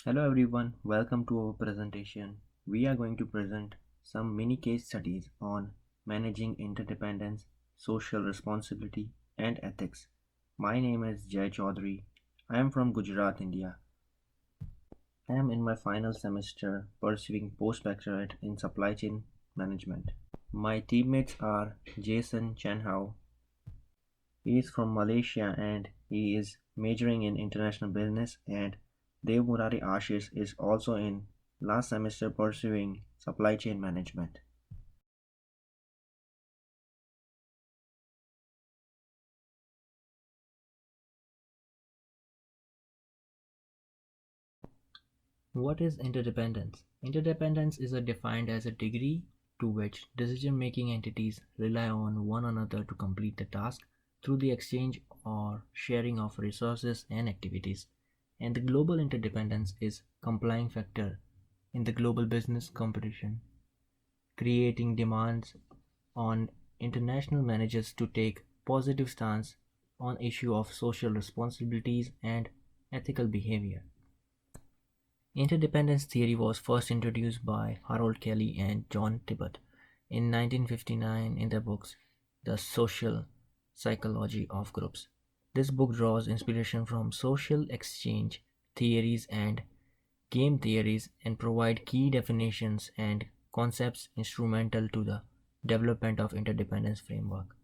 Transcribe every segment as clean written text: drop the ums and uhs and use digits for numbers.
Hello everyone, welcome to our presentation. We are going to present some mini case studies on managing interdependence, social responsibility, and ethics. My name is Jay Chaudhary. I am from Gujarat, India. I am in my final semester pursuing postdoctorate in supply chain management. My teammates are Jason Chanhao. He is from Malaysia and he is majoring in international business, and Dev Murari Ashish is also in last semester pursuing supply chain management. What is interdependence? Interdependence is defined as a degree to which decision-making entities rely on one another to complete the task through the exchange or sharing of resources and activities. And the global interdependence is complying factor in the global business competition, creating demands on international managers to take positive stance on issue of social responsibilities and ethical behavior. Interdependence theory was first introduced by Harold Kelly and John Tibbott in 1959 in their books The Social Psychology of Groups. This book draws inspiration from social exchange theories and game theories and provide key definitions and concepts instrumental to the development of interdependence framework.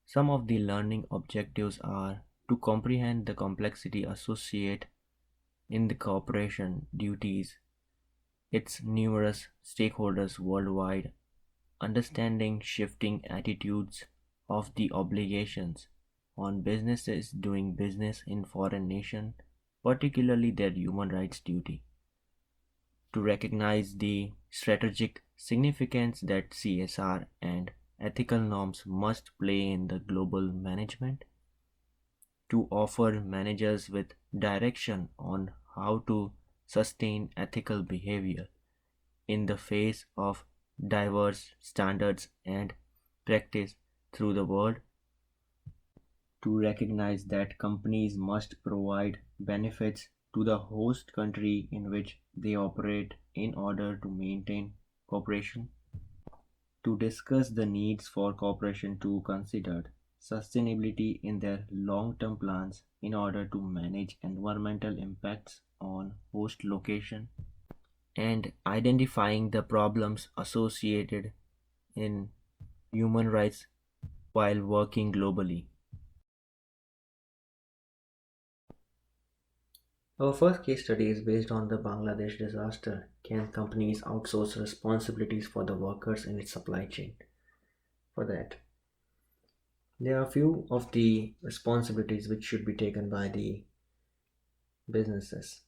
Some of the learning objectives are to comprehend the complexity associated in the cooperation duties, its numerous stakeholders worldwide, understanding shifting attitudes of the obligations on businesses doing business in foreign nation, particularly their human rights duty, to recognize the strategic significance that CSR and ethical norms must play in the global management, to offer managers with direction on how to sustain ethical behavior in the face of diverse standards and practice through the world, to recognize that companies must provide benefits to the host country in which they operate in order to maintain cooperation, to discuss the needs for cooperation to consider sustainability in their long-term plans in order to manage environmental impacts on host location, and identifying the problems associated in human rights while working globally. Our first case study is based on the Bangladesh disaster. Can companies outsource responsibilities for the workers in its supply chain? For that, there are a few of the responsibilities which should be taken by the businesses.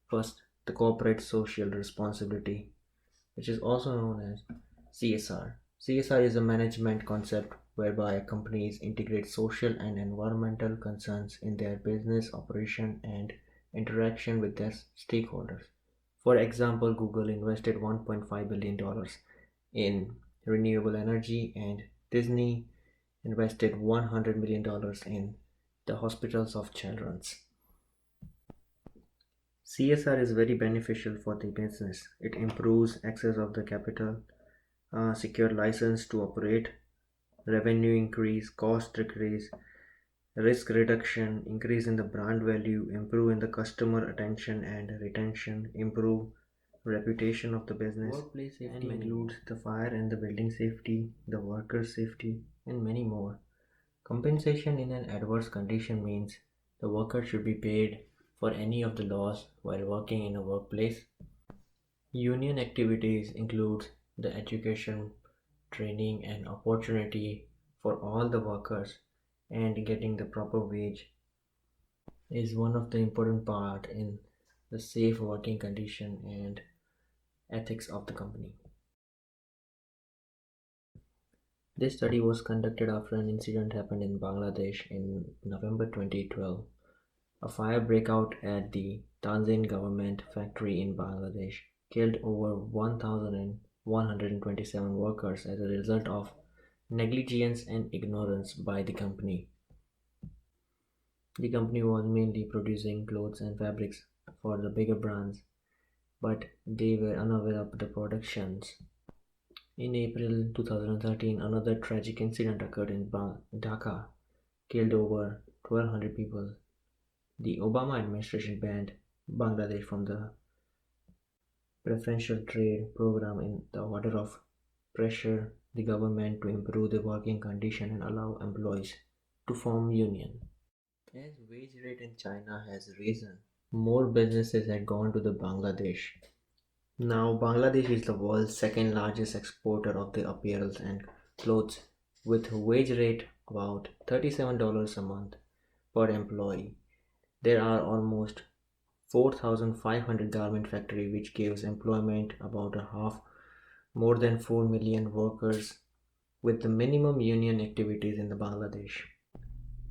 First, the corporate social responsibility, which is also known as CSR. CSR is a management concept whereby companies integrate social and environmental concerns in their business operation and interaction with their stakeholders. For example, Google invested $1.5 billion in renewable energy, and Disney invested $100 million in the hospitals of children's. CSR is very beneficial for the business. It improves access of the capital, secure license to operate, revenue increase, cost decrease, risk reduction, increase in the brand value, improve in the customer attention and retention, improve reputation of the business. Workplace safety includes the fire and the building safety, the worker safety, and many more. Compensation in an adverse condition means the worker should be paid for any of the loss while working in a workplace. Union activities include the education, training, and opportunity for all the workers, and getting the proper wage is one of the important part in the safe working condition and ethics of the company. This study was conducted after an incident happened in Bangladesh in November 2012. A fire broke out at the Tanzan government factory in Bangladesh, killed over 1,127 workers as a result of negligence and ignorance by the company. The company was mainly producing clothes and fabrics for the bigger brands, but they were unaware of the productions. In April 2013, another tragic incident occurred in Dhaka, killed over 1,200 people. The Obama administration banned Bangladesh from the preferential trade program in the order of pressure the government to improve the working condition and allow employees to form union. As wage rate in China has risen, more businesses had gone to the Bangladesh. Now Bangladesh is the world's second largest exporter of the apparel and clothes with wage rate about $37 a month per employee. There are almost 4,500 garment factory which gives employment about a half more than 4 million workers with the minimum union activities in the Bangladesh.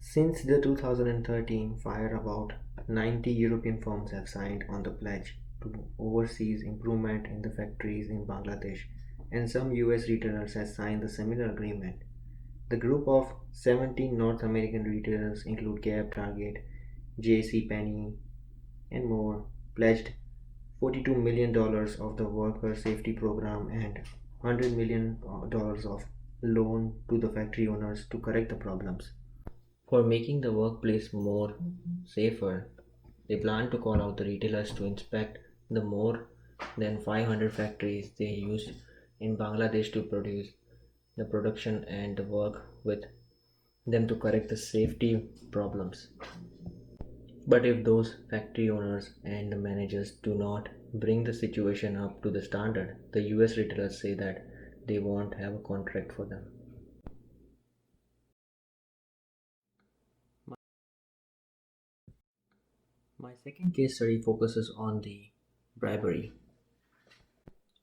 Since the 2013 fire, about 90 European firms have signed on the pledge to overseas improvement in the factories in Bangladesh, and some US retailers have signed the similar agreement. The group of 17 North American retailers include Gap, Target, JC Penney, and more, pledged $42 million of the worker safety program and $100 million of loan to the factory owners to correct the problems. For making the workplace more safer, they plan to call out the retailers to inspect the more than 500 factories they used in Bangladesh to produce the production and work with them to correct the safety problems. But if those factory owners and the managers do not bring the situation up to the standard, the US retailers say that they won't have a contract for them. My second case study focuses on the bribery.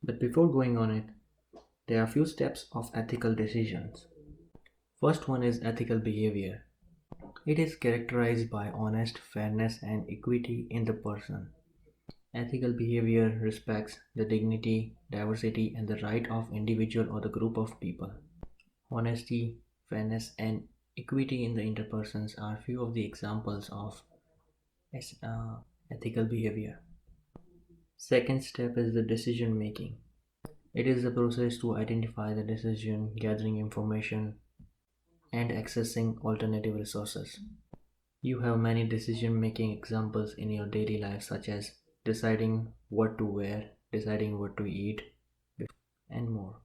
But before going on it, there are a few steps of ethical decisions. First one is ethical behavior. It is characterized by honest, fairness, and equity in the person. Ethical behavior respects the dignity, diversity, and the right of individual or the group of people. Honesty, fairness, and equity in the interpersons are few of the examples of uh, ethical behavior. Second step is the decision making. It is the process to identify the decision, gathering information, and accessing alternative resources. You have many decision making examples in your daily life, such as deciding what to wear, deciding what to eat, and more.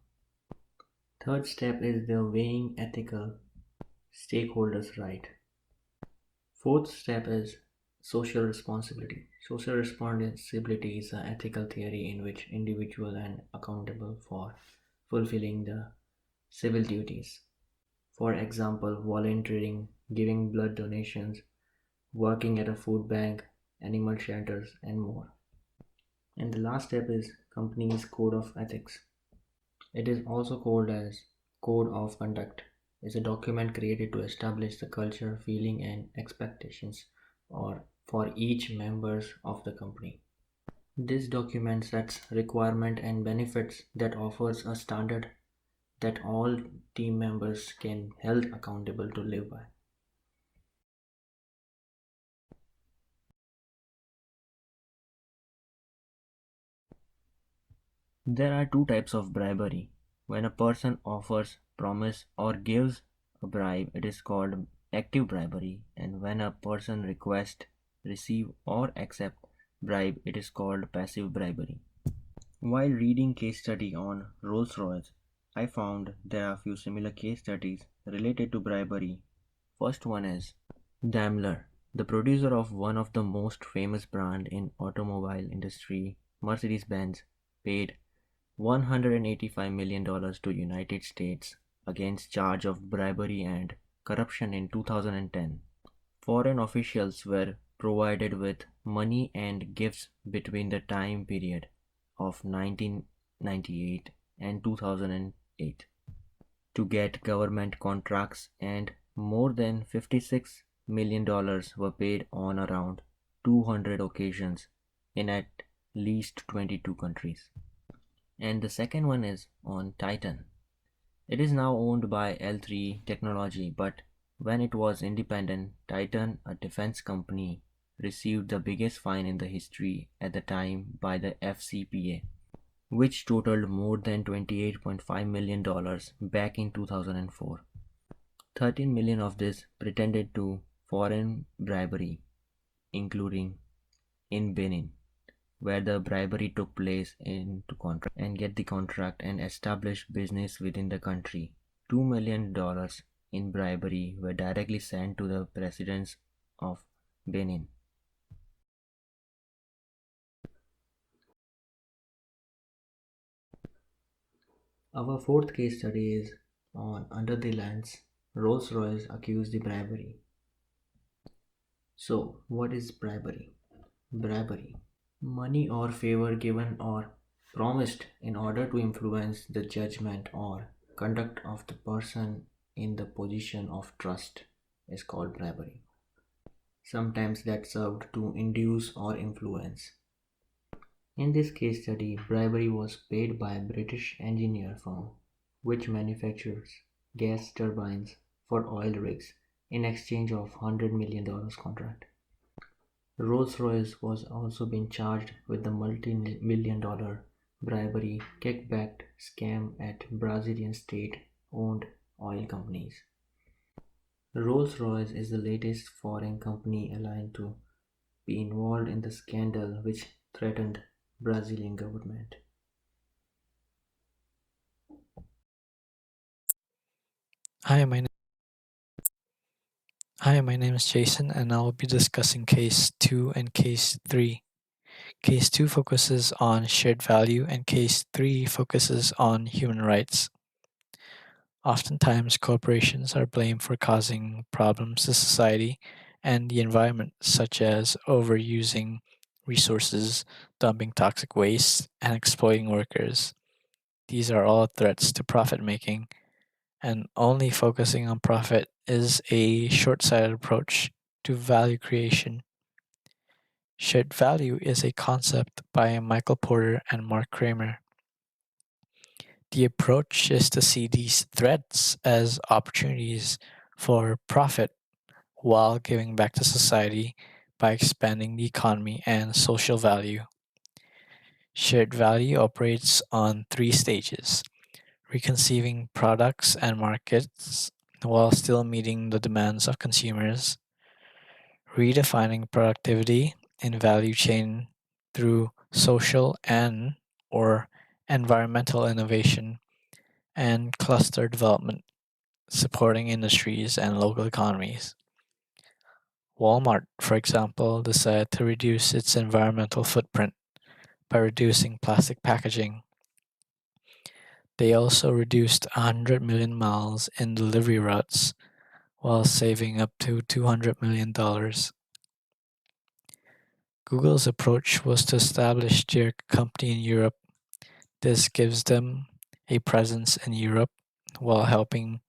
Third step is the weighing ethical stakeholders' right. Fourth step is social responsibility. Social responsibility is an ethical theory in which individuals are accountable for fulfilling the civil duties. For example, volunteering, giving blood donations, working at a food bank, animal shelters, and more. And the last step is company's code of ethics. It is also called as code of conduct. It's a document created to establish the culture, feeling, and expectations or for each members of the company. This document sets requirement and benefits that offers a standard that all team members can held accountable to live by. There are two types of bribery. When a person offers, promise, or gives a bribe, it is called active bribery, and when a person requests, receive, or accept bribe, it is called passive bribery. While reading case study on Rolls-Royce, I found there are few similar case studies related to bribery. First one is Daimler, the producer of one of the most famous brand in automobile industry, Mercedes-Benz, paid $185 million to United States against charge of bribery and corruption in 2010. Foreign officials were provided with money and gifts between the time period of 1998 and 2008 to get government contracts, and more than $56 million were paid on around 200 occasions in at least 22 countries. And the second one is on Titan. It is now owned by L3 Technology, but When it was independent, Titan, a defense company, received the biggest fine in the history at the time by the FCPA, which totaled more than $28.5 million dollars back in 2004. 13 million of this pretended to foreign bribery, including in Benin, where the bribery took place into contract and get the contract and establish business within the country. $2 million in bribery were directly sent to the presidents of Benin. Our fourth case study is on Under the Lens. Rolls-Royce accused the bribery. So, what is bribery? Bribery. Money or favor given or promised in order to influence the judgment or conduct of the person in the position of trust is called bribery. Sometimes that served to induce or influence. In this case study, bribery was paid by a British engineer firm which manufactures gas turbines for oil rigs in exchange of $100 million contract. Rolls-Royce was also being charged with the multi-million dollar bribery kickback scam at Brazilian state-owned oil companies. Rolls-Royce is the latest foreign company aligned to be involved in the scandal which threatened Brazilian government. Hi, my Hi, my name is Jason, and I will be discussing Case 2 and Case 3. Case 2 focuses on shared value, and Case 3 focuses on human rights. Oftentimes, corporations are blamed for causing problems to society and the environment, such as overusing resources, dumping toxic waste, and exploiting workers. These are all threats to profit making, and only focusing on profit is a short-sighted approach to value creation. Shared value is a concept by Michael Porter and Mark Kramer. The approach is to see these threats as opportunities for profit while giving back to society by expanding the economy and social value. Shared value operates on three stages: reconceiving products and markets while still meeting the demands of consumers, redefining productivity in value chain through social and or environmental innovation, and cluster development supporting industries and local economies. Walmart, for example, decided to reduce its environmental footprint by reducing plastic packaging. They also reduced 100 million miles in delivery routes while saving up to $200 million. Google's approach was to establish their company in Europe. This gives them a presence in Europe while helping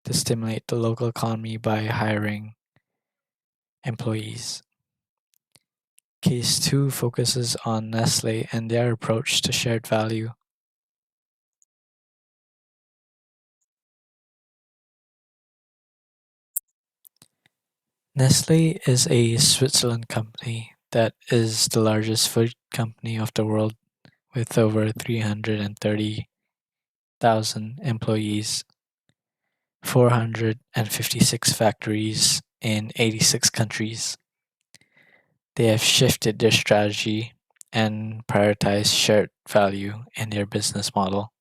to stimulate the local economy by hiring employees. Case 2 focuses on Nestle and their approach to shared value. Nestle is a Switzerland company that is the largest food company of the world with over 330,000 employees, 456 factories in 86 countries. They have shifted their strategy and prioritized shared value in their business model.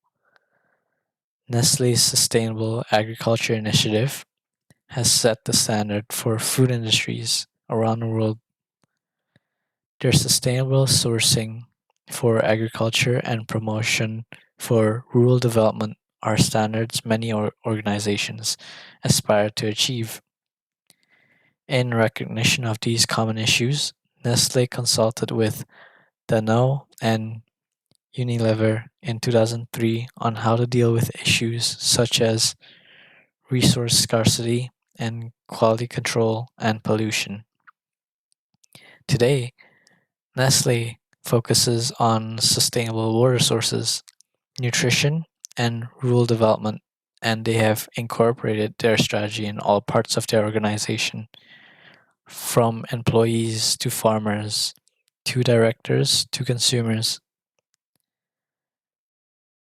Nestle's Sustainable Agriculture Initiative has set the standard for food industries around the world. Their sustainable sourcing for agriculture and promotion for rural development are standards many organizations aspire to achieve. In recognition of these common issues, Nestle consulted with Danone and Unilever in 2003 on how to deal with issues such as resource scarcity and quality control and pollution. Today, Nestle focuses on sustainable water sources, nutrition, and rural development and they have incorporated their strategy in all parts of their organization, from employees to farmers to directors to consumers.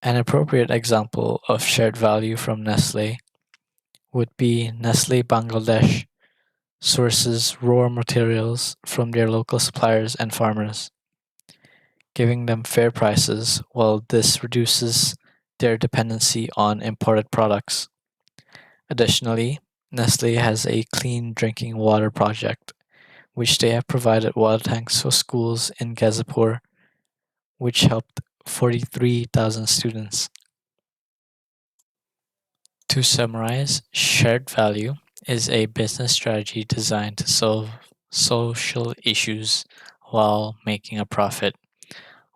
An appropriate example of shared value from Nestle would be Nestle Bangladesh sources raw materials from their local suppliers and farmers, giving them fair prices while this reduces their dependency on imported products. Additionally, Nestle has a clean drinking water project, which they have provided water tanks for schools in Gazipur, which helped 43,000 students. To summarize, shared value is a business strategy designed to solve social issues while making a profit.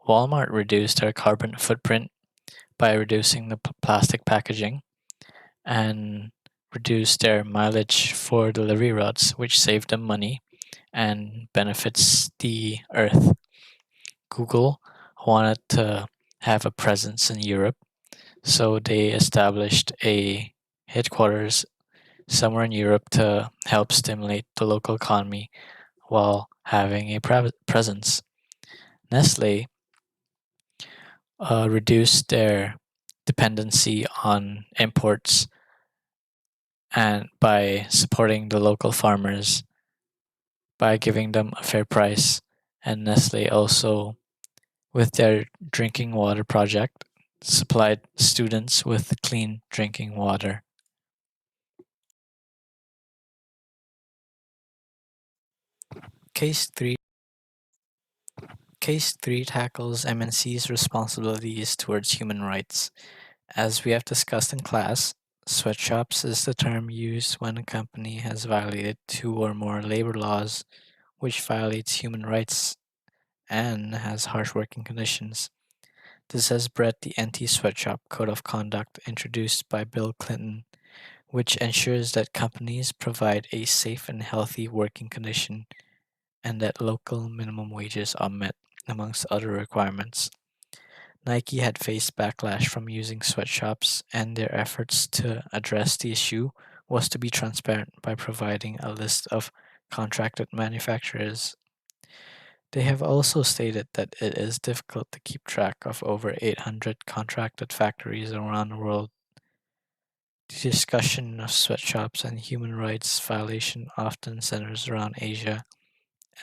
Walmart reduced their carbon footprint by reducing the plastic packaging and reduced their mileage for delivery routes, which saved them money and benefits the earth. Google wanted to have a presence in Europe, so they established a headquarters somewhere in Europe to help stimulate the local economy while having a presence. Nestle reduced their dependency on imports and by supporting the local farmers by giving them a fair price. And Nestle also, with their drinking water project, supplied students with clean drinking water. Case 3 Case 3 tackles MNC's responsibilities towards human rights. As we have discussed in class, sweatshops is the term used when a company has violated two or more labor laws, which violates human rights and has harsh working conditions. This has bred the Anti-Sweatshop Code of Conduct introduced by Bill Clinton, which ensures that companies provide a safe and healthy working condition and that local minimum wages are met, amongst other requirements. Nike had faced backlash from using sweatshops, and their efforts to address the issue was to be transparent by providing a list of contracted manufacturers. They have also stated that it is difficult to keep track of over 800 contracted factories around the world. The discussion of sweatshops and human rights violation often centers around Asia,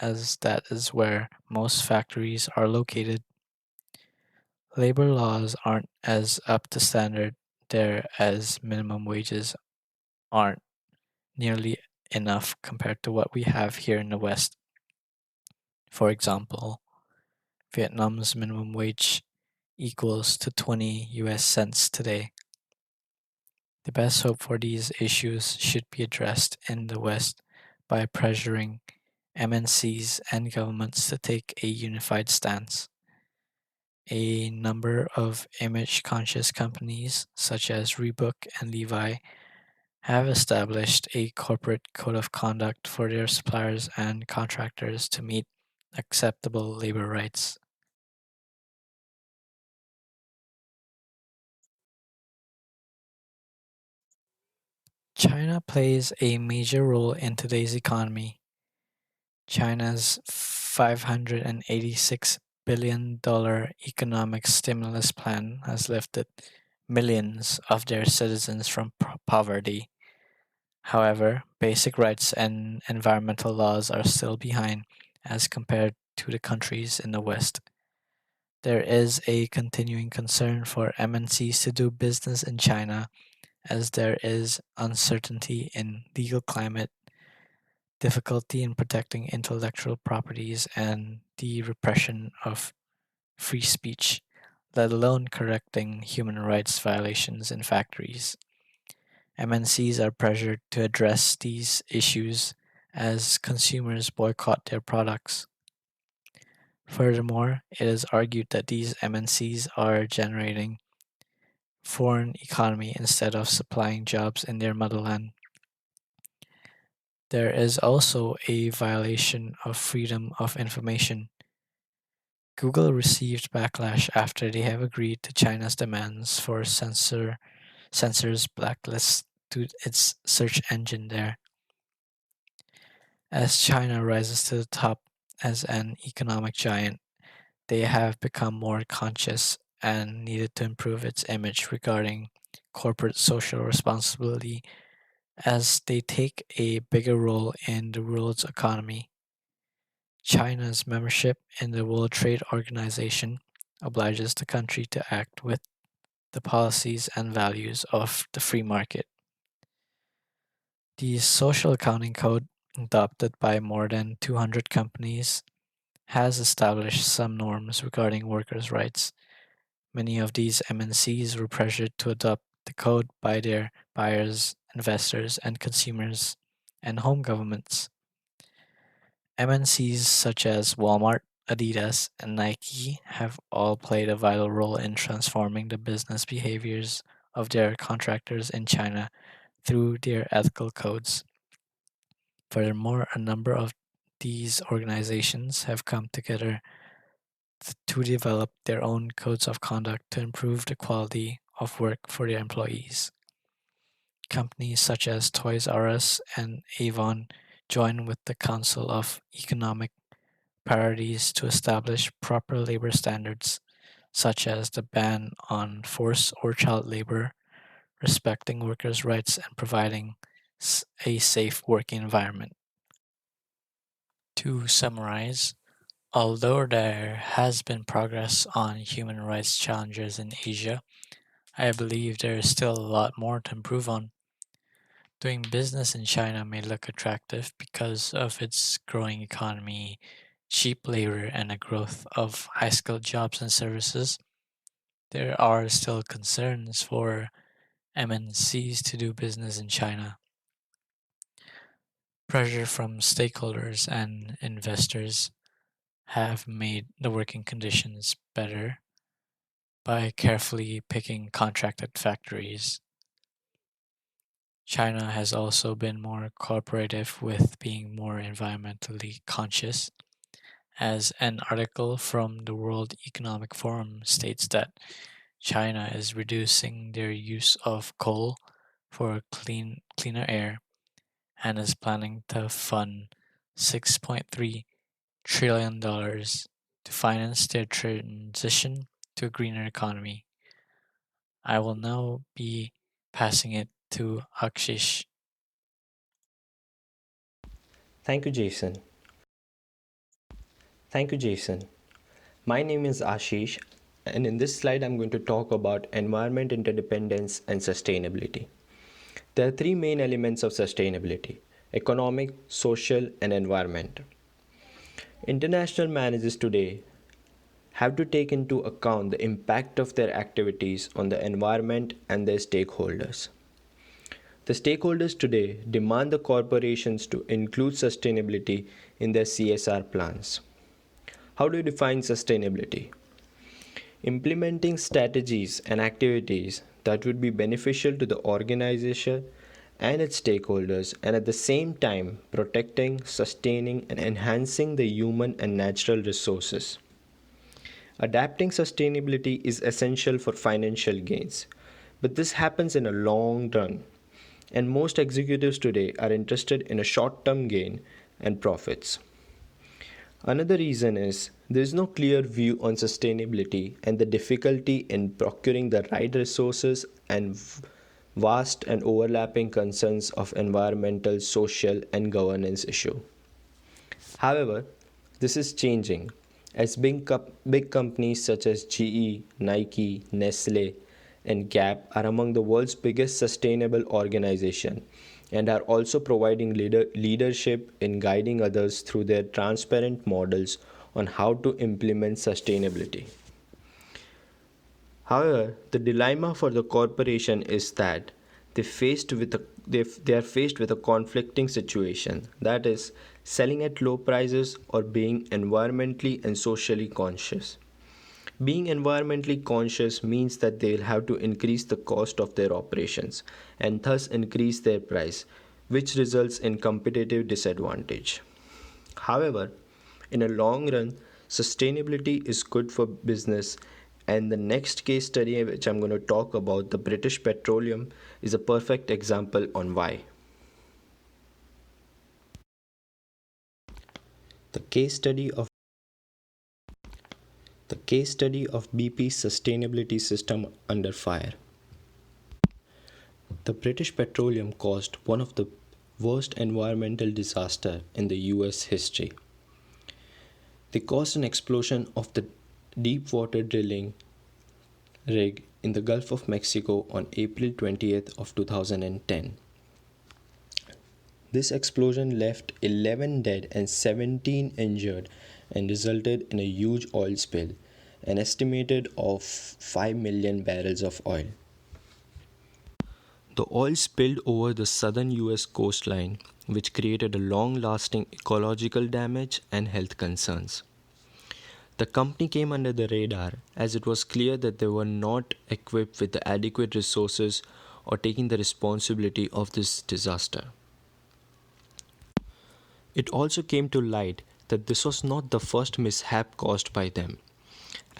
as that is where most factories are located. Labor laws aren't as up to standard there as minimum wages aren't nearly enough compared to what we have here in the West. For example, Vietnam's minimum wage equals to 20 US cents today. The best hope for these issues should be addressed in the West by pressuring MNCs and governments to take a unified stance. A number of image conscious companies, such as Reebok and Levi, have established a corporate code of conduct for their suppliers and contractors to meet acceptable labor rights. China plays a major role in today's economy. China's $586 billion economic stimulus plan has lifted millions of their citizens from poverty. However, basic rights and environmental laws are still behind as compared to the countries in the West. There is a continuing concern for MNCs to do business in China as there is uncertainty in legal climate, difficulty in protecting intellectual properties, and the repression of free speech, let alone correcting human rights violations in factories. MNCs are pressured to address these issues as consumers boycott their products. Furthermore, it is argued that these MNCs are generating foreign economy instead of supplying jobs in their motherland. There is also a violation of freedom of information. Google received backlash after they have agreed to China's demands for censorship censors blacklist to its search engine there. As China rises to the top as an economic giant, they have become more conscious and needed to improve its image regarding corporate social responsibility as they take a bigger role in the world's economy. China's membership in the World Trade Organization obliges the country to act with the policies and values of the free market. The Social Accounting Code, adopted by more than 200 companies, has established some norms regarding workers' rights. Many of these MNCs were pressured to adopt the code by their buyers, investors, and consumers, and home governments. MNCs such as Walmart, Adidas, and Nike have all played a vital role in transforming the business behaviors of their contractors in China through their ethical codes. Furthermore, a number of these organizations have come together to develop their own codes of conduct to improve the quality of work for their employees. Companies such as Toys R Us and Avon join with the Council of Economic Priorities to establish proper labor standards, such as the ban on forced or child labor, respecting workers' rights, and providing a safe working environment. To summarize, although there has been progress on human rights challenges in Asia, I believe there is still a lot more to improve on. Doing business in China may look attractive because of its growing economy, cheap labor, and a growth of high skilled jobs and services. There are still concerns for MNCs to do business in China. Pressure from stakeholders and investors have made the working conditions better by carefully picking contracted factories. China has also been more cooperative with being more environmentally conscious, as an article from the World Economic Forum states that China is reducing their use of coal for cleaner air and is planning to fund $6.3 trillion to finance their transition to a greener economy. I will now be passing it to Akshish. Thank you, Jason. Thank you, Jason. My name is Ashish, and in this slide, I'm going to talk about environment interdependence and sustainability. There are three main elements of sustainability: economic, social, and environment. International managers today have to take into account the impact of their activities on the environment and their stakeholders. The stakeholders today demand the corporations to include sustainability in their CSR plans. How do you define sustainability? Implementing strategies and activities that would be beneficial to the organization and its stakeholders, and at the same time protecting, sustaining, and enhancing the human and natural resources. Adapting sustainability is essential for financial gains, but this happens in a long run, and most executives today are interested in a short term gain and profits. Another reason is there is no clear view on sustainability and the difficulty in procuring the right resources and vast and overlapping concerns of environmental, social, and governance issue. However, this is changing as big companies such as GE, Nike, Nestle, and Gap are among the world's biggest sustainable organizations and are also providing leadership in guiding others through their transparent models on how to implement sustainability. However, the dilemma for the corporation is that they are faced with a conflicting situation, that is, selling at low prices or being environmentally and socially conscious. Being environmentally conscious means that they will have to increase the cost of their operations and thus increase their price, which results in competitive disadvantage. However, in a long run, sustainability is good for business And the next case study, which I'm going to talk about, the British Petroleum, is a perfect example on why. The case study of BP's sustainability system under fire. The British Petroleum caused one of the worst environmental disasters in the US history. They caused an explosion of the deep water drilling rig in the Gulf of Mexico on April 20th of 2010. This explosion left 11 dead and 17 injured and resulted in a huge oil spill, an estimated of 5 million barrels of oil. The oil spilled over the southern US coastline, which created a long-lasting ecological damage and health concerns. The company came under the radar as it was clear that they were not equipped with the adequate resources or taking the responsibility of this disaster. It also came to light that this was not the first mishap caused by them,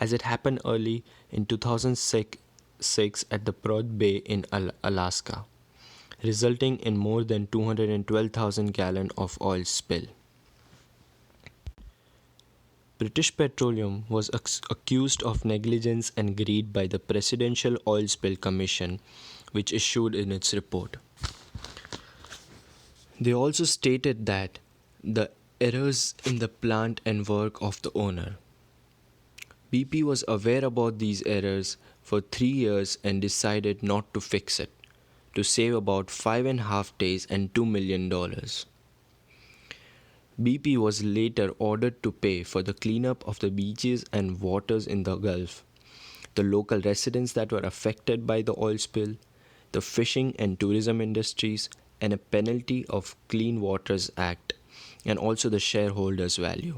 as it happened early in 2006 at the Pearl Bay in Alaska, resulting in more than 212,000 gallons of oil spill. British Petroleum was accused of negligence and greed by the Presidential Oil Spill Commission, which issued in its report. They also stated that the errors in the plant and work of the owner. BP was aware about these errors for 3 years and decided not to fix it, to save about 5.5 days and $2 million. BP was later ordered to pay for the cleanup of the beaches and waters in the Gulf, the local residents that were affected by the oil spill, the fishing and tourism industries, and a penalty of Clean Waters Act, and also the shareholders' value.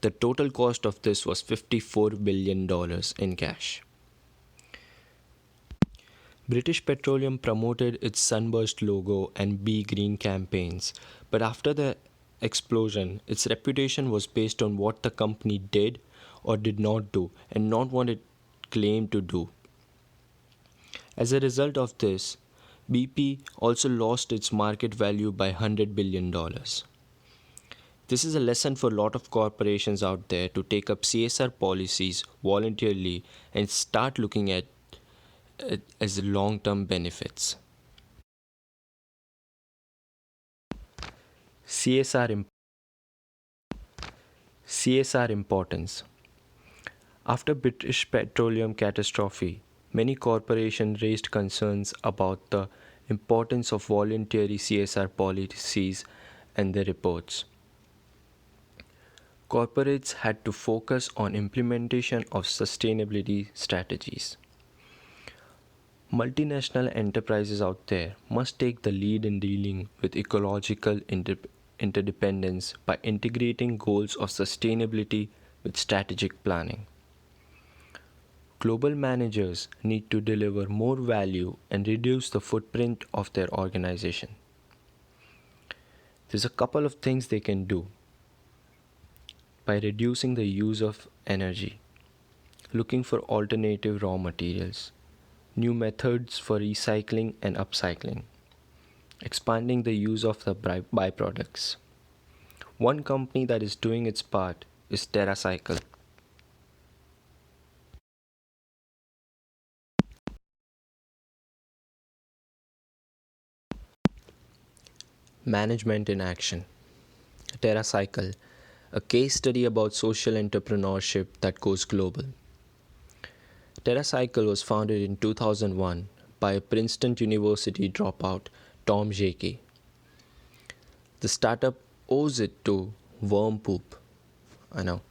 The total cost of this was $54 billion in cash. British Petroleum promoted its Sunburst logo and Be Green campaigns, but after the explosion, its reputation was based on what the company did or did not do and not what it claimed to do. As a result of this, BP also lost its market value by $100 billion. This is a lesson for a lot of corporations out there to take up CSR policies voluntarily and start looking at it as long-term benefits. CSR importance. After British Petroleum catastrophe, many corporations raised concerns about the importance of voluntary CSR policies and their reports. Corporates had to focus on implementation of sustainability strategies. Multinational enterprises out there must take the lead in dealing with ecological interdependence by integrating goals of sustainability with strategic planning. Global managers need to deliver more value and reduce the footprint of their organization. There's a couple of things they can do by reducing the use of energy, looking for alternative raw materials, new methods for recycling and upcycling, expanding the use of the byproducts. One company that is doing its part is TerraCycle. Management in action. TerraCycle, a case study about social entrepreneurship that goes global. TerraCycle was founded in 2001 by a Princeton University dropout, Tom Jakey. The startup owes it to worm poop. I know.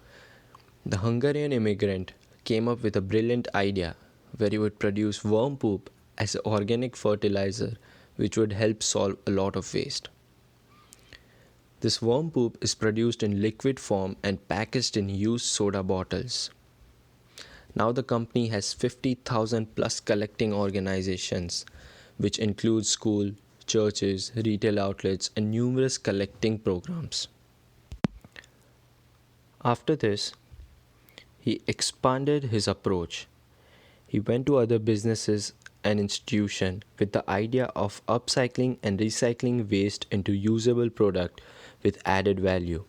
The Hungarian immigrant came up with a brilliant idea where he would produce worm poop as organic fertilizer, which would help solve a lot of waste. This worm poop is produced in liquid form and packaged in used soda bottles. Now the company has 50,000 plus collecting organizations, which include schools, churches, retail outlets, and numerous collecting programs. After this, he expanded his approach He went to other businesses and institutions with the idea of upcycling and recycling waste into usable product with added value.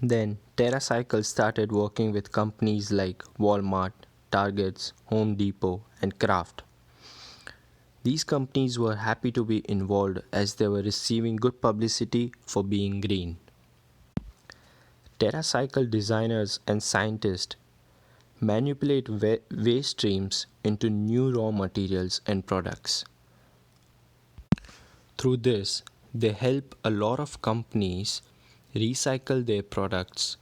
Then TerraCycle started working with companies like Walmart, Targets, Home Depot, and Kraft. These companies were happy to be involved as they were receiving good publicity for being green. TerraCycle designers and scientists manipulate waste streams into new raw materials and products. Through this, they help a lot of companies recycle their products,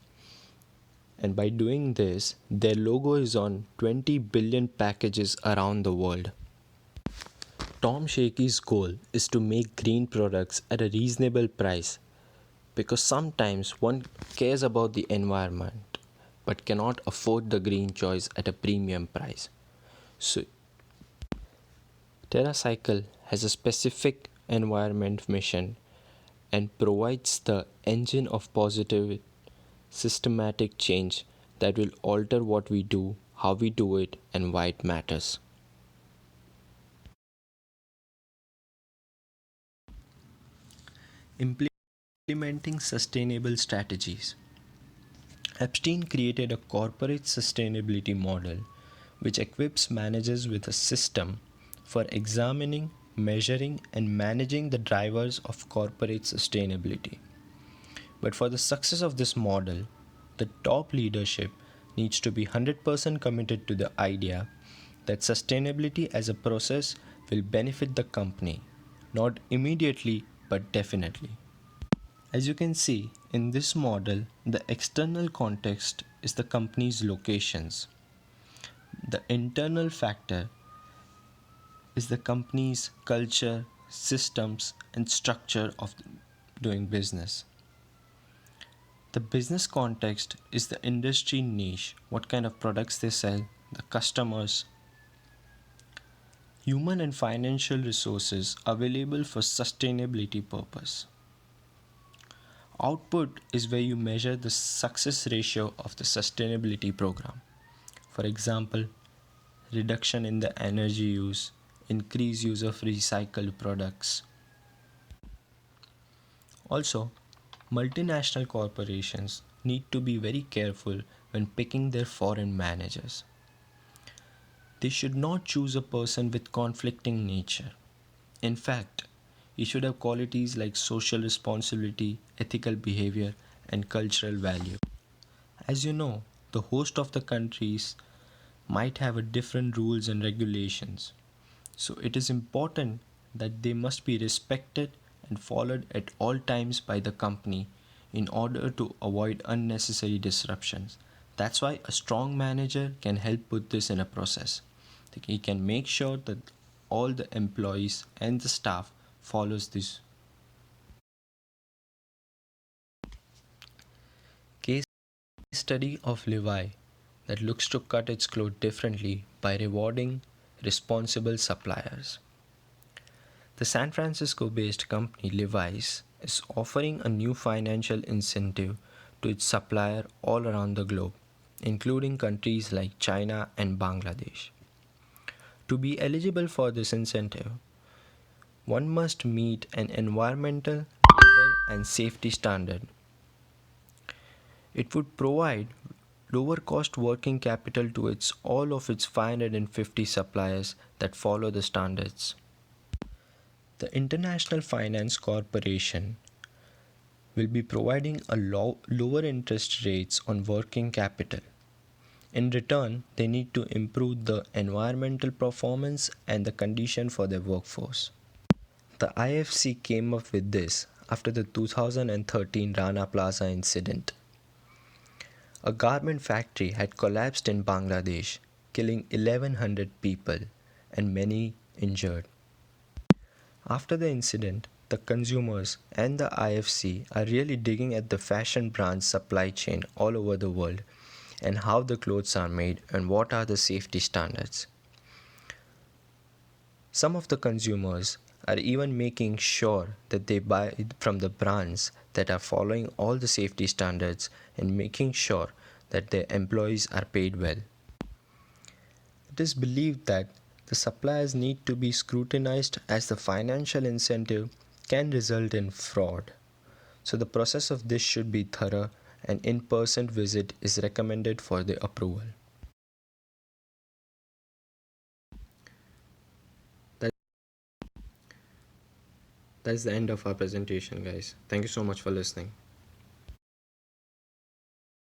and by doing this, their logo is on 20 billion packages around the world. Tom Shaky's goal is to make green products at a reasonable price because sometimes one cares about the environment but cannot afford the green choice at a premium price. So, TerraCycle has a specific environment mission and provides the engine of positive systematic change that will alter what we do, how we do it, and why it matters. Implementing sustainable strategies. Epstein created a corporate sustainability model which equips managers with a system for examining, measuring, and managing the drivers of corporate sustainability. But for the success of this model, the top leadership needs to be 100% committed to the idea that sustainability as a process will benefit the company, not immediately but definitely. As you can see, in this model, the external context is the company's locations. The internal factor is the company's culture, systems, and structure of doing business. The business context is the industry niche, what kind of products they sell, the customers, human and financial resources available for sustainability purpose. Output is where you measure the success ratio of the sustainability program. For example, reduction in the energy use, increased use of recycled products. Also, multinational corporations need to be very careful when picking their foreign managers. They should not choose a person with conflicting nature. In fact, he should have qualities like social responsibility, ethical behavior, and cultural value. As you know, the host of the countries might have a different rules and regulations. So it is important that they must be respected and followed at all times by the company in order to avoid unnecessary disruptions. That's why a strong manager can help put this in a process. He can make sure that all the employees and the staff follows this. Case study of Levi that looks to cut its cloth differently by rewarding responsible suppliers. The San Francisco based company Levi's is offering a new financial incentive to its supplier all around the globe, including countries like China and Bangladesh. To be eligible for this incentive, one must meet an environmental, labor, and safety standard. It would provide lower cost working capital to all of its 550 suppliers that follow the standards. The International Finance Corporation will be providing a lower interest rates on working capital. In return, they need to improve the environmental performance and the condition for their workforce. The IFC came up with this after the 2013 Rana Plaza incident. A garment factory had collapsed in Bangladesh, killing 1,100 people and many injured. After the incident, the consumers and the IFC are really digging at the fashion brand's supply chain all over the world and how the clothes are made and what are the safety standards. Some of the consumers are even making sure that they buy from the brands that are following all the safety standards and making sure that their employees are paid well. It is believed that the suppliers need to be scrutinized as the financial incentive can result in fraud. So the process of this should be thorough. An in-person visit is recommended for the approval. That, that's the end of our presentation, guys. Thank you so much for listening.